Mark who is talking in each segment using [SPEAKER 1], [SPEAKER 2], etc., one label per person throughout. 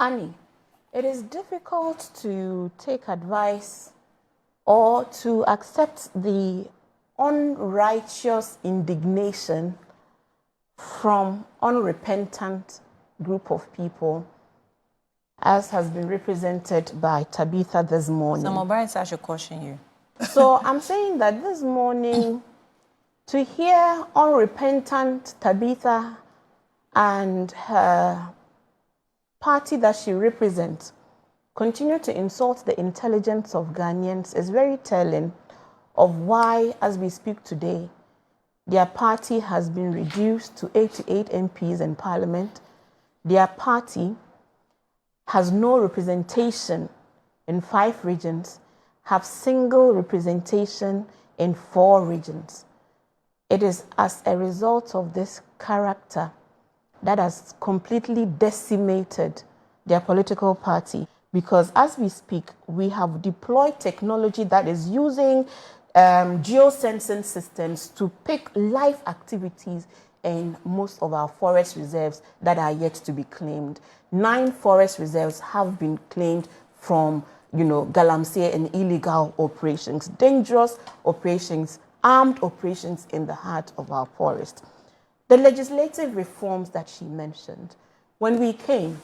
[SPEAKER 1] Annie, it is difficult to take advice or to accept the unrighteous indignation from unrepentant group of people, as has been represented by Tabitha this morning.
[SPEAKER 2] Some O'Brien, I should caution you.
[SPEAKER 1] So I'm saying that this morning, to hear unrepentant Tabitha and her party that she represents continue to insult the intelligence of Ghanaians is very telling of why, as we speak today, their party has been reduced to 88 MPs in Parliament. Their party has no representation in 5 regions, have single representation in 4 regions. It is as a result of this character that has completely decimated their political party. Because as we speak, we have deployed technology that is using geosensing systems to pick life activities in most of our forest reserves that are yet to be claimed. 9 forest reserves have been claimed from, Galamsey and illegal operations, dangerous operations, armed operations in the heart of our forest. The legislative reforms that she mentioned, when we came,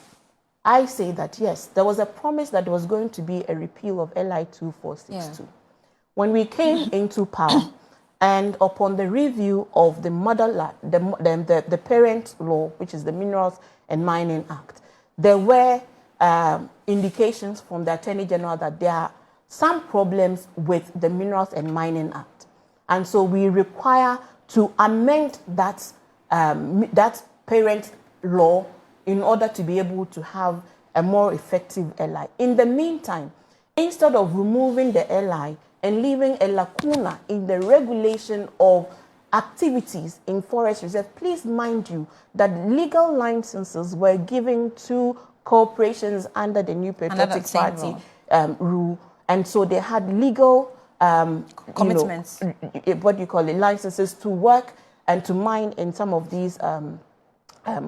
[SPEAKER 1] I say that yes, there was a promise that there was going to be a repeal of LI 2462. Yeah. When we came into power, and upon the review of the the parent law, which is the Minerals and Mining Act, there were indications from the Attorney General that there are some problems with the Minerals and Mining Act. And so we require to amend that parent law in order to be able to have a more effective LI. In the meantime, instead of removing the LI and leaving a lacuna in the regulation of activities in forest reserve, please mind you that legal licenses were given to corporations under the New Patriotic Party rule. And so they had legal
[SPEAKER 2] commitments,
[SPEAKER 1] licenses to work and to mine in some of these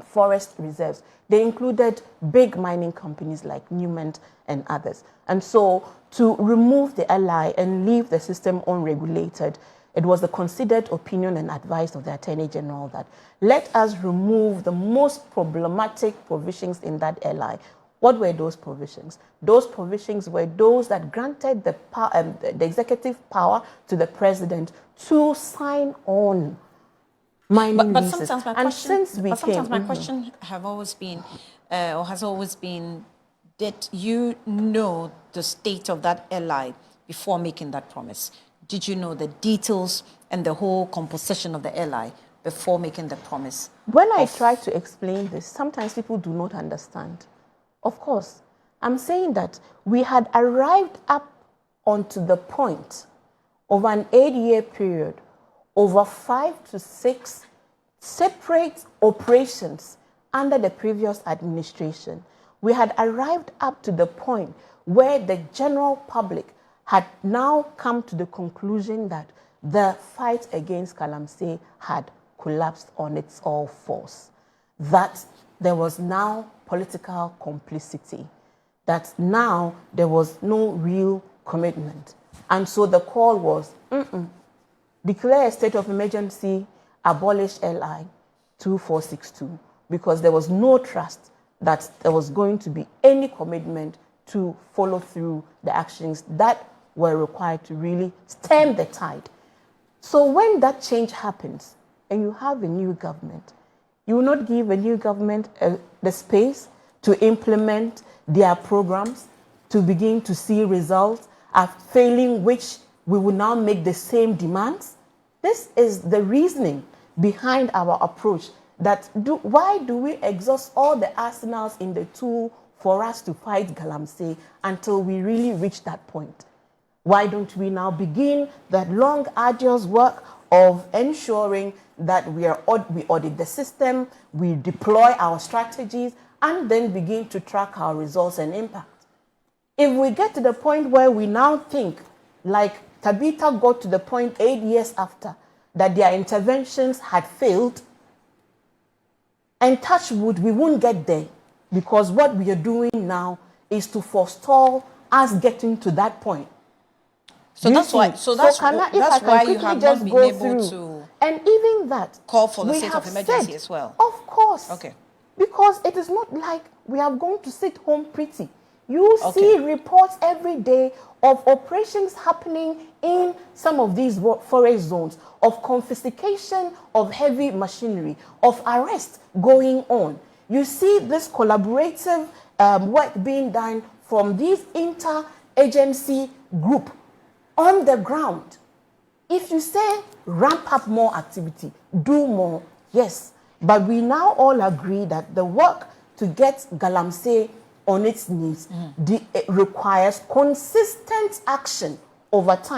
[SPEAKER 1] forest reserves. They included big mining companies like Newman and others. And so to remove the LI and leave the system unregulated, it was the considered opinion and advice of the Attorney General that let us remove the most problematic provisions in that LI. What were those provisions? Those provisions were those that granted the executive power to the president to sign on mining
[SPEAKER 2] but
[SPEAKER 1] leases.
[SPEAKER 2] Sometimes my question have always been, or has always been, did you know the state of that LI before making that promise? Did you know the details and the whole composition of the LI before making the promise?
[SPEAKER 1] When I try to explain this, sometimes people do not understand. Of course, I'm saying that we had arrived up onto the point of an 8-year period over 5 to 6 separate operations under the previous administration. We had arrived up to the point where the general public had now come to the conclusion that the fight against Galamsey had collapsed on its all fours, that there was now political complicity, that now there was no real commitment. And so the call was, declare a state of emergency, abolish LI 2462, because there was no trust that there was going to be any commitment to follow through the actions that were required to really stem the tide. So when that change happens and you have a new government, you will not give a new government the space to implement their programs, to begin to see results, failing which we will now make the same demands. This is the reasoning behind our approach, that why do we exhaust all the arsenals in the tool for us to fight Galamsey until we really reach that point? Why don't we now begin that long, arduous work of ensuring that we audit the system, we deploy our strategies, and then begin to track our results and impact? If we get to the point where we now think, like Tabitha got to the point 8 years after, that their interventions had failed, and touch wood, we won't get there, because what we are doing now is to forestall us getting to that point.
[SPEAKER 2] So that's why. So that's
[SPEAKER 1] that's
[SPEAKER 2] why you have not been able to.
[SPEAKER 1] And even that,
[SPEAKER 2] call for the state of emergency as well.
[SPEAKER 1] Of course.
[SPEAKER 2] Okay.
[SPEAKER 1] Because it is not like we are going to sit home pretty. You see reports every day of operations happening in some of these forest zones, of confiscation of heavy machinery, of arrests going on. You see this collaborative work being done from this inter-agency group on the ground. If you say ramp up more activity, do more, yes. But we now all agree that the work to get Galamsey on its knees requires consistent action over time.